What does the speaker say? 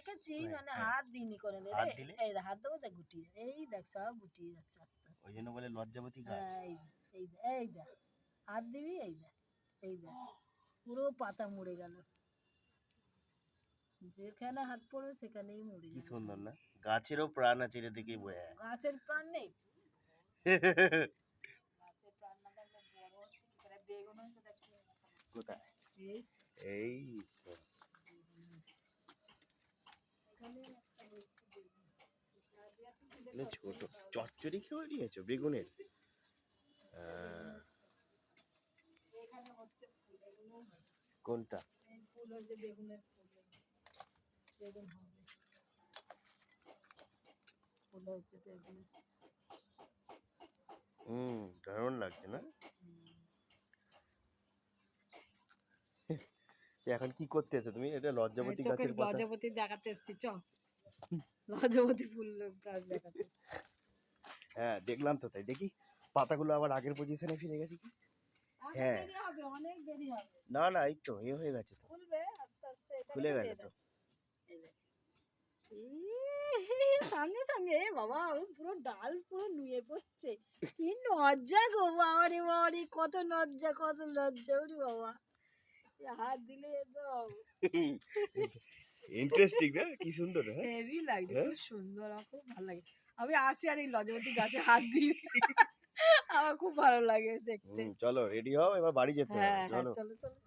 দেখেছি মানে হাত দিইনি করে দে এই হাত দেবো দেখ গুটিয়ে এই দেখ সব গুটিয়ে যাচ্ছে আস্তে আস্তে ওই জন্য বলে লজ্জাবতী গাছ। এই দেখ হাত দিবি এই দেখ পুরো পাতা মরে গেল, যেখানে হাত পড়বে সেখানেই মরে কি যাবে। সুন্দর না, গাছেরও প্রাণ আছে, এটা দেখেই বোঝা যায়। গাছের প্রাণ নেই, গাছের প্রাণ না থাকলে বড় হচ্ছে কি করে? বেগুন হয়েছে দেখ কোথায়? এই এই তো। এখানে একটা হচ্ছে বেগুন, মানে ছোট চচ্চড়ি খেয়ে নিয়েছো বেগুনের? এখানে হচ্ছে ফুল, এগুলো কোনটা? এই ফুল হচ্ছে বেগুনের ফুল, বেগুন হবে, ফুল হচ্ছে বেগুন। দারুণ লাগছে না? এখন কি করতে এসো তুমি? এটা লজ্জাবতী গাছের পাতা। লজ্জাবতী দেখাতে এসছি, চ লজ্জাবতী ফুল গাছ দেখাতে। হ্যাঁ দেখলাম তো, তাই দেখি পাতাগুলো আবার আগের পজিশনে ফিরে গেছে কি? হ্যাঁ দেরি হবে, অনেক দেরি হবে, না না, এই তো এ হয়ে গেছে তো, খুলবে আস্তে আস্তে, খুলে গেল তো। সঙ্গে সঙ্গে এ বাবা পুরো ডাল পুরো নুয়ে পড়ছে, কি লজ্জা গো বাবারে বাবারে, কত লজ্জা কত লজ্জা, ওরে বাবা হাত দিলে একদম ইন্টারেস্টিং না? কি সুন্দর। হ্যাঁ হেভি লাগছে, খুব সুন্দর, আমার খুব ভালো লাগে। আমি আসি আর এই লজ্জাবতী গাছে হাত দিই, আমার খুব ভালো লাগে দেখতে। চলো রেডি হও, এবার বাড়ি যেতে হবে। হ্যাঁ হ্যাঁ, চলো। চলো চলো।